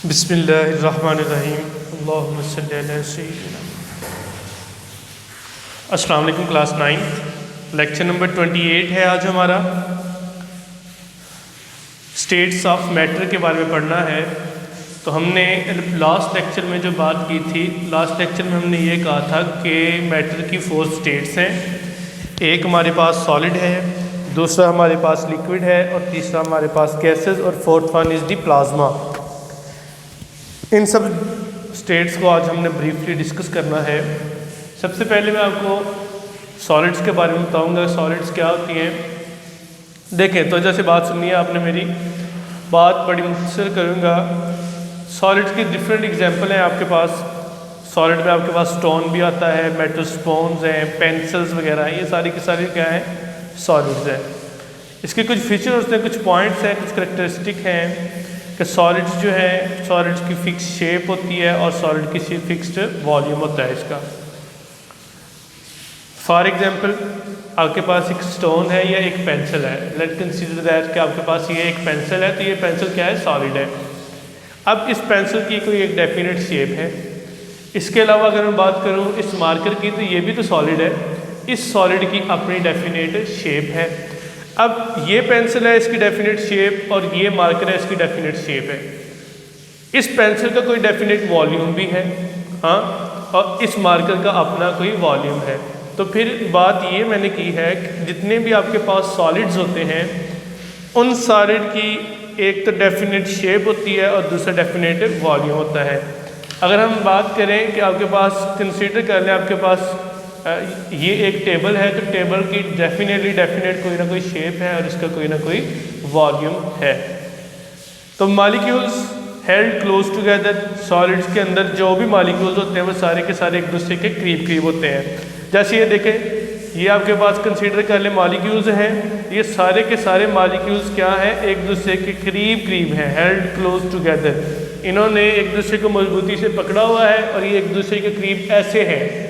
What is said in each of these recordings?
बिस्मिल्लाहिर्रहमानिर्रहीम अल्लाहुम्मा सल्लि अला सय्यिदिना। अस्सलाम वालेकुम क्लास 9 लेक्चर नंबर 28 है आज हमारा। स्टेट्स ऑफ मैटर के बारे में पढ़ना है। तो हमने लास्ट लेक्चर में जो बात की थी, लास्ट लेक्चर में हमने ये कहा था कि मैटर की 4 स्टेट्स हैं। एक हमारे पास सॉलिड है, दूसरा हमारे पास लिक्विड है और तीसरा हमारे पास गैसेस और fourth one is the plasma. इन सब स्टेट्स को आज हमने ब्रीफली डिस्कस करना है। सबसे पहले मैं आपको सॉलिड्स के बारे में बताऊंगा, सॉलिड्स क्या होती हैं। देखें तो जैसे बात सुनिए आपने, मेरी बात बड़ी मुख्तसर करूंगा। सॉलिड्स की डिफरेंट एग्जांपल हैं आपके पास। सॉलिड में आपके पास स्टोन भी आता है, मेटल स्पोन्स हैं, पेंसिल्स वगैरह हैं, ये सारी की सारी क्या हैं, सॉलिड्स हैं। इसके कुछ फीचर होते हैं, कुछ पॉइंट्स हैं, कुछ करैक्टरिस्टिक हैं कि सॉलिड्स जो है, सॉलिड्स की फिक्स शेप होती है और सॉलिड की फिक्स्ड वॉल्यूम होता है इसका। फॉर एग्जांपल आपके पास एक स्टोन है या एक पेंसिल है। लेट कंसीडर दैट कि आपके पास ये एक पेंसिल है, तो ये पेंसिल क्या है, सॉलिड है। अब इस पेंसिल की कोई एक डेफिनेट शेप है। इसके अलावा अगर मैं बात करूँ इस मार्कर की, तो ये भी तो सॉलिड है। इस सॉलिड की अपनी डेफिनेट शेप है। अब ये पेंसिल है, इसकी डेफिनेट शेप, और ये मार्कर है, इसकी डेफिनेट शेप है। इस पेंसिल का कोई डेफिनेट वॉल्यूम भी है, हाँ, और इस मार्कर का अपना कोई वॉल्यूम है। तो फिर बात ये मैंने की है कि जितने भी आपके पास सॉलिड्स होते हैं, उन सॉलिड की एक तो डेफिनेट शेप होती है और दूसरा डेफिनेट वॉल्यूम होता है। अगर हम बात करें कि आपके पास, कंसीडर कर लें आपके पास ये एक टेबल है, तो टेबल की डेफिनेट कोई ना कोई शेप है और इसका कोई ना कोई वॉल्यूम है। तो molecules held close together, solids के अंदर जो भी मॉलिक्यूल्स होते हैं वो सारे के सारे एक दूसरे के करीब करीब होते हैं। जैसे ये देखें, ये आपके पास कंसीडर कर ले मॉलिक्यूल्स हैं, ये सारे के सारे मॉलिक्यूल्स क्या हैं, एक दूसरे के करीब करीब हैं, हेल्ड क्लोज टुगेदर। इन्होंने एक दूसरे को मजबूती से पकड़ा हुआ है और ये एक दूसरे के करीब ऐसे हैं।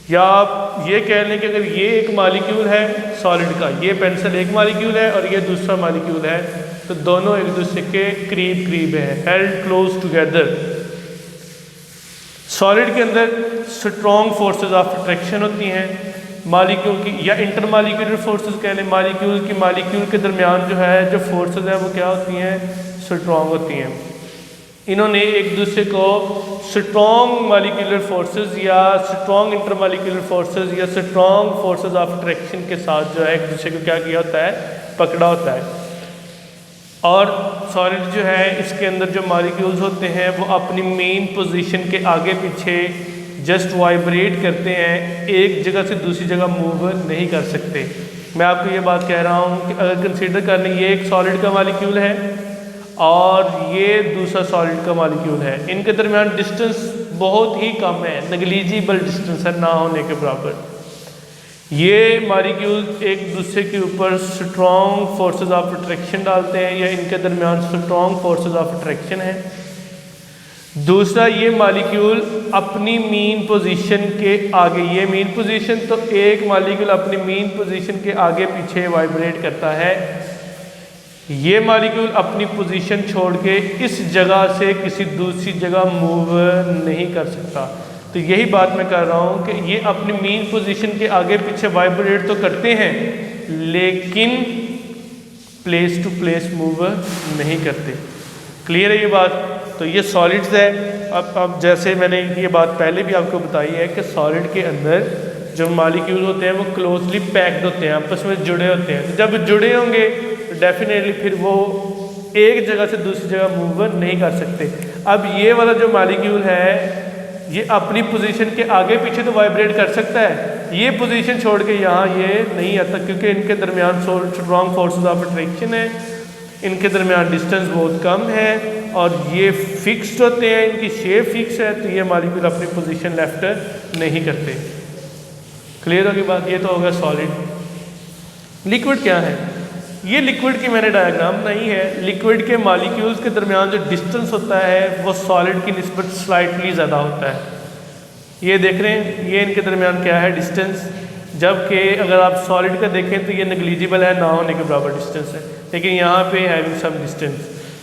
या आप ये कह लें कि अगर ये एक मॉलिक्यूल है सॉलिड का, ये पेंसिल एक मॉलिक्यूल है और ये दूसरा मॉलिक्यूल है, तो दोनों एक दूसरे के करीब करीब हैं, हेल्ड क्लोज टुगेदर। सॉलिड के अंदर स्ट्रॉन्ग फोर्सेस ऑफ अट्रैक्शन होती हैं मॉलिक्यूल की, या इंटर मॉलिक्यूलर फोर्सेस कह लें। मॉलिक्यूल के दरमियान जो है, जो फोर्सेस हैं वो क्या होती हैं, स्ट्रॉन्ग होती हैं। इन्होंने एक दूसरे को स्ट्रॉन्ग मॉलिक्यूलर फोर्सेस या स्ट्रॉन्ग इंटरमॉलिक्यूलर फोर्सेस या स्ट्रॉन्ग फोर्सेस ऑफ अट्रैक्शन के साथ जो है एक दूसरे को क्या किया होता है, पकड़ा होता है। और सॉलिड जो है, इसके अंदर जो मॉलिक्यूल्स होते हैं वो अपनी मेन पोजीशन के आगे पीछे जस्ट वाइब्रेट करते हैं, एक जगह से दूसरी जगह मूव नहीं कर सकते। मैं आपको ये बात कह रहा हूँ कि अगर कंसीडर कर लें ये एक सॉलिड का मॉलिक्यूल है और ये दूसरा सॉलिड का मॉलिक्यूल है, इनके दरमियान डिस्टेंस बहुत ही कम है, नेग्लिजिबल डिस्टेंस है, ना होने के बराबर। ये मॉलिक्यूल एक दूसरे के ऊपर स्ट्रॉन्ग फोर्सेस ऑफ अट्रैक्शन डालते हैं या इनके दरमियान स्ट्रॉन्ग फोर्सेस ऑफ अट्रैक्शन है। दूसरा, ये मॉलिक्यूल अपनी मीन पोजीशन के आगे, ये मीन पोजीशन, तो एक मॉलिक्यूल अपनी मीन पोजीशन के आगे पीछे वाइब्रेट करता है। ये मॉलिक्यूल अपनी पोजीशन छोड़ के इस जगह से किसी दूसरी जगह मूव नहीं कर सकता। तो यही बात मैं कर रहा हूँ कि ये अपनी मेन पोजीशन के आगे पीछे वाइब्रेट तो करते हैं लेकिन प्लेस टू प्लेस मूव नहीं करते। क्लियर है ये बात? तो ये सॉलिड्स है। अब जैसे मैंने ये बात पहले भी आपको बताई है कि सॉलिड के अंदर जो मॉलिक्यूल होते हैं वो क्लोजली पैक्ड होते हैं, आपस में जुड़े होते हैं। तो जब जुड़े होंगे तो डेफिनेटली फिर वो एक जगह से दूसरी जगह मूव नहीं कर सकते। अब ये वाला जो मॉलिक्यूल है ये अपनी पोजीशन के आगे पीछे तो वाइब्रेट कर सकता है, ये पोजीशन छोड़ के यहाँ ये नहीं आता क्योंकि इनके दरमियान स्ट्रॉन्ग फोर्सेस ऑफ अट्रैक्शन है, इनके दरमियान डिस्टेंस बहुत कम है और ये फिक्स्ड होते हैं, इनकी शेप फिक्स है, तो ये मॉलिक्यूल अपनी पोजीशन लेफ्ट नहीं करते। क्लियर होगी बात? ये तो होगा सॉलिड। लिक्विड क्या है? ये लिक्विड की मैंने डायग्राम बनाई है। लिक्विड के मॉलिक्यूल्स के दरमियान जो डिस्टेंस होता है वो सॉलिड की निस्बत स्लाइटली ज़्यादा होता है। ये देख रहे हैं, ये इनके दरमियान क्या है, डिस्टेंस। जबकि अगर आप सॉलिड का देखें तो ये नेग्लिजिबल है, ना होने के बराबर डिस्टेंस है, लेकिन यहाँ पे हैविंग सम डिस्टेंस।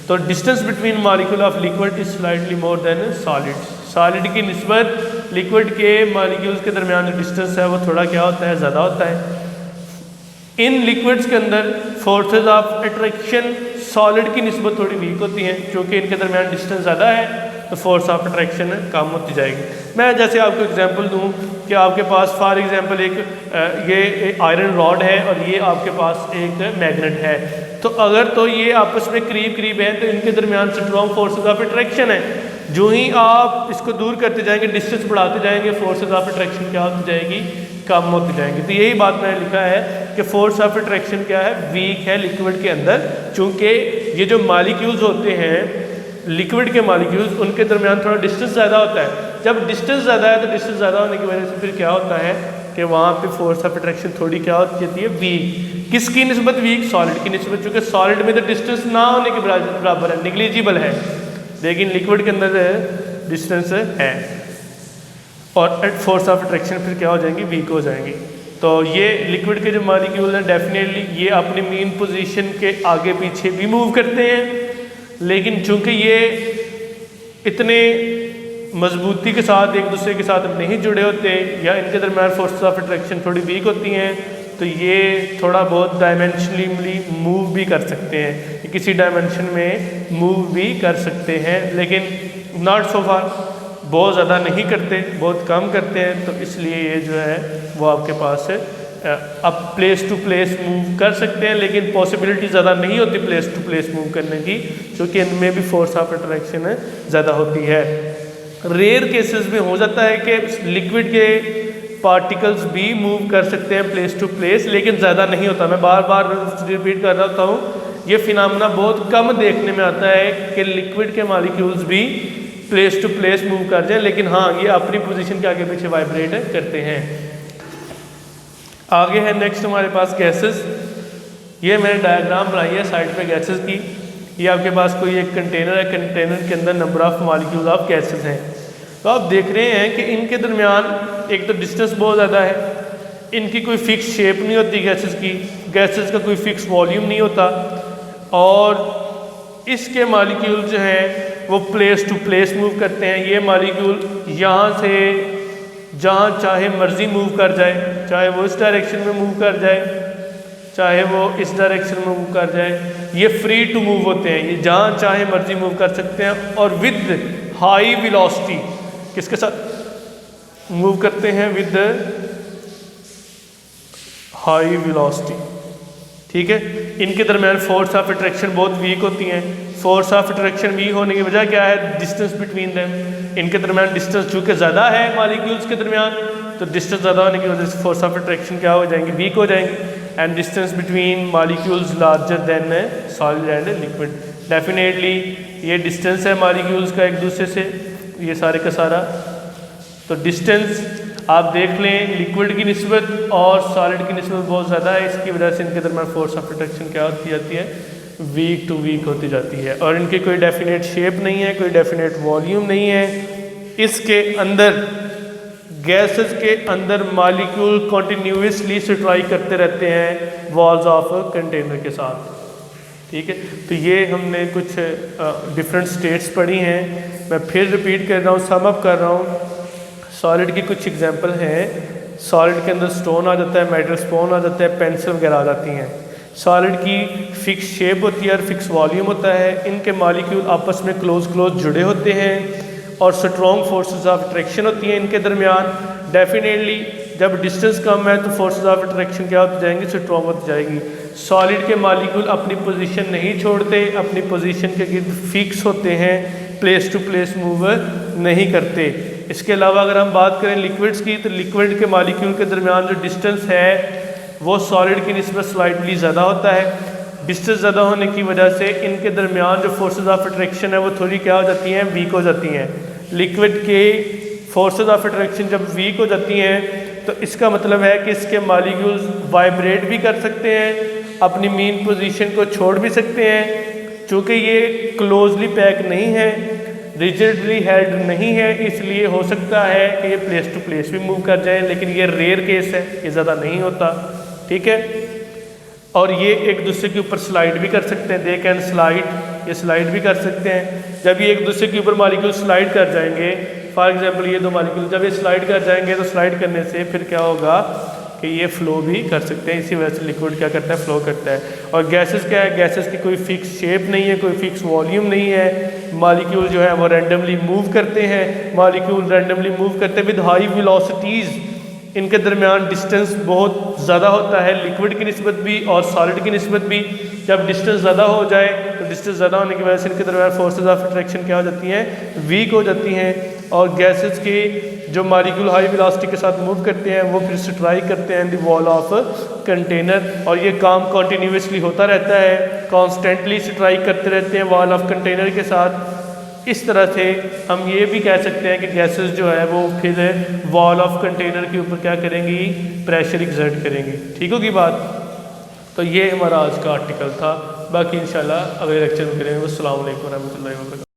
तो distance between molecule of liquid is slightly more than solid. Solid की निस्बत लिक्विड के मॉलिक्यूल्स के दरमियान जो डिस्टेंस है वो थोड़ा क्या होता है, ज़्यादा होता है। इन लिक्विड्स के अंदर फोर्सेज ऑफ अट्रैक्शन सॉलिड की निस्बत थोड़ी वीक होती हैं, क्योंकि इनके दरमियान डिस्टेंस ज़्यादा है तो फोर्स ऑफ अट्रैक्शन कम होती जाएगी। मैं जैसे आपको एग्जांपल दूं कि आपके पास फॉर एग्जांपल ये आयरन रॉड है और ये आपके पास एक मैग्नेट है, तो अगर तो ये आपस में करीब करीब हैं तो इनके दरमियान स्ट्रॉन्ग फोर्सेज ऑफ अट्रैक्शन है। जो ही आप इसको दूर करते जाएंगे, डिस्टेंस बढ़ाते जाएंगे, फोर्सेज ऑफ अट्रैक्शन क्या होती जाएगी, कम होती जाएंगी। तो यही बात मैंने लिखा है कि फोर्स ऑफ अट्रैक्शन क्या है, वीक है लिक्विड के अंदर, चूँकि ये जो मॉलिक्यूल्स होते हैं लिक्विड के मॉलिक्यूल्स, उनके दरमियान थोड़ा डिस्टेंस ज़्यादा होता है। जब डिस्टेंस ज़्यादा है तो डिस्टेंस ज़्यादा होने की वजह से फिर क्या होता है कि वहाँ पे फोर्स ऑफ अट्रैक्शन थोड़ी क्या होती जाती है, वीक। किसकी निस्बत वीक? सॉलिड की निस्बत, चूँकि सॉलिड में तो डिस्टेंस ना होने के बराबर है, निग्लिजिबल है, लेकिन लिक्विड के अंदर डिस्टेंस है और फोर्स ऑफ अट्रैक्शन फिर क्या हो जाएंगी, वीक हो जाएंगी। तो ये लिक्विड के जो मॉलिक्यूल हैं डेफिनेटली ये अपनी मेन पोजीशन के आगे पीछे भी मूव करते हैं, लेकिन चूंकि ये इतने मजबूती के साथ एक दूसरे के साथ नहीं जुड़े होते या इनके दरम्यान फोर्सेस ऑफ अट्रैक्शन थोड़ी वीक होती हैं, तो ये थोड़ा बहुत डायमेंशनली मूव भी कर सकते हैं, किसी डायमेंशन में मूव भी कर सकते हैं, लेकिन नॉट सो फार, बहुत ज़्यादा नहीं करते, बहुत कम करते हैं। तो इसलिए ये जो है वो आपके पास अब प्लेस टू प्लेस मूव कर सकते हैं, लेकिन पॉसिबिलिटी ज़्यादा नहीं होती प्लेस टू प्लेस मूव करने की, क्योंकि इनमें भी फोर्स ऑफ अट्रैक्शन ज़्यादा होती है। रेयर केसेस में हो जाता है कि लिक्विड के पार्टिकल्स भी मूव कर सकते हैं प्लेस टू प्लेस, लेकिन ज़्यादा नहीं होता। मैं बार बार रिपीट कर रहा हूँ, ये फिनोमेना बहुत कम देखने में आता है कि लिक्विड के मॉलिक्यूल्स भी प्लेस टू प्लेस मूव कर जाए, लेकिन हाँ ये अपनी पोजीशन के आगे पीछे वाइब्रेट करते हैं। आगे है नेक्स्ट हमारे पास गैसेस। ये मैंने डायग्राम बनाई है साइड पे गैसेस की। ये आपके पास कोई एक कंटेनर है, कंटेनर के अंदर number of molecules of gases हैं। तो आप देख रहे हैं कि इनके दरमियान एक तो डिस्टेंस बहुत ज़्यादा है, इनकी कोई फिक्स शेप नहीं होती गैसेस की, गैसेस का कोई फिक्स वॉल्यूम नहीं होता, और इसके मॉलिक्यूल जो हैं वो प्लेस टू प्लेस मूव करते हैं। ये मॉलिक्यूल यहाँ से जहाँ चाहे मर्जी मूव कर जाए, चाहे वो इस डायरेक्शन में मूव कर जाए, चाहे वो इस डायरेक्शन में मूव कर जाए, ये फ्री टू मूव होते हैं, ये जहाँ चाहे मर्जी मूव कर सकते हैं, और विद हाई वेलोसिटी किसके साथ मूव करते हैं, विद हाई वेलोसिटी। ठीक है, इनके दरमियान फोर्स ऑफ अट्रैक्शन बहुत वीक होती हैं। फोर्स ऑफ अट्रैक्शन वीक होने की वजह क्या है, डिस्टेंस बिटवीन देम, इनके दरमियान डिस्टेंस चूँकि ज़्यादा है मॉलिक्यूल्स के दरमियान, तो डिस्टेंस ज़्यादा होने की वजह से फोर्स ऑफ अट्रैक्शन क्या हो जाएंगी, वीक हो जाएंगी, and distance between molecules larger than solid and liquid. Definitely ये डिस्टेंस है मॉलिक्यूल्स का एक दूसरे से, ये सारे का सारा, तो डिस्टेंस आप देख लें लिक्विड की निस्बत और सॉलिड की निस्बत बहुत ज़्यादा है, इसकी वजह से इनके दरमियान फोर्स ऑफ अट्रैक्शन क्या होती जाती है, वीक टू वीक होती जाती है, और इनकी कोई डेफिनेट शेप नहीं है, कोई डेफिनेट वॉल्यूम नहीं है। इसके अंदर गैसेस के अंदर मॉलिक्यूल कॉन्टिन्यूसली स्ट्राइक करते रहते हैं वॉल्स ऑफ कंटेनर के साथ। ठीक है, तो ये हमने कुछ डिफरेंट स्टेट्स पढ़ी हैं। मैं फिर रिपीट कर रहा हूँ, सम अप कर रहा हूँ। सॉलिड की कुछ एग्जांपल हैं। सॉलिड के अंदर स्टोन आ जाता है, मेटल स्टोन आ जाता है, पेंसिल वगैरह आ जाती हैं। सॉलिड की फिक्स शेप होती है और फिक्स वॉल्यूम होता है। इनके मॉलिक्यूल आपस में क्लोज जुड़े होते हैं और स्ट्रॉन्ग फोर्सेस ऑफ अट्रैक्शन होती हैं इनके दरमियान। डेफिनेटली जब डिस्टेंस कम है तो फोर्सेस ऑफ अट्रैक्शन क्या होती जाएंगी, स्ट्रॉन्ग होती जाएगी। सॉलिड के मॉलिक्यूल अपनी पोजीशन नहीं छोड़ते, अपनी पोजीशन के गिर्द फिक्स होते हैं, प्लेस टू प्लेस मूव नहीं करते। इसके अलावा अगर हम बात करें लिक्विड्स की, तो लिक्विड के मॉलिक्यूल के दरमियान जो डिस्टेंस है वो सॉलिड की निस्बत स्लाइटली ज़्यादा होता है। डिस्टेंस ज़्यादा होने की वजह से इनके दरमियान जो फोर्सेस ऑफ अट्रैक्शन है वो थोड़ी क्या हो जाती हैं, वीक हो जाती हैं। लिक्विड के फोर्सेस ऑफ अट्रैक्शन जब वीक हो जाती हैं तो इसका मतलब है कि इसके मॉलिक्यूल्स वाइब्रेट भी कर सकते हैं, अपनी मेन पोजीशन को छोड़ भी सकते हैं। चूँकि ये क्लोजली पैक नहीं है, रिजिडली हेल्ड नहीं है, इसलिए हो सकता है कि ये प्लेस टू प्लेस भी मूव कर जाए, लेकिन ये रेयर केस है, ये ज़्यादा नहीं होता। ठीक है, और ये एक दूसरे के ऊपर स्लाइड भी कर सकते हैं, दे कैन स्लाइड ये स्लाइड भी कर सकते हैं। जब ये एक दूसरे के ऊपर मालिक्यूल स्लाइड कर जाएंगे, फॉर एग्जांपल ये दो मालिक्यूल जब ये स्लाइड कर जाएंगे तो स्लाइड करने से फिर क्या होगा कि ये फ़्लो भी कर सकते हैं। इसी वजह से लिक्विड क्या करता है, फ़्लो करता है। और गैसेस क्या है, गैसेस की कोई फिक्स शेप नहीं है, कोई फिक्स वॉल्यूम नहीं है। मालिक्यूल जो है वो रैंडमली मूव करते हैं, मालिक्यूल रैंडमली मूव करते हैं विद हाई वेलोसिटीज़। इनके दरमियान डिस्टेंस बहुत ज़्यादा होता है, लिक्विड की निस्बत भी और सॉलिड की निस्बत भी। जब डिस्टेंस ज़्यादा हो जाए तो डिस्टेंस ज़्यादा होने की वजह से इनके दरमियान फोर्सेज ऑफ अट्रैक्शन क्या हो जाती हैं, वीक हो जाती हैं। और गैसेस के जो मालिक्यूल हाई वेलोसिटी के साथ मूव करते हैं वो फिर स्ट्राइक करते हैं in the wall of container, और ये काम कंटिन्यूसली होता रहता है, कॉन्स्टेंटली स्ट्राइक करते रहते हैं वॉल ऑफ कंटेनर के साथ। इस तरह से हम ये भी कह सकते हैं कि गैसेस जो है वो फिर वॉल ऑफ कंटेनर के ऊपर क्या करेंगी, प्रेशर एक्सर्ट करेंगी। ठीक होगी बात। तो ये हमारा आज का आर्टिकल था, बाकी इंशाल्लाह अगले लेक्चर में करेंगे। अस्सलाम वालेकुम रहमतुल्लाहि व बरकातहू।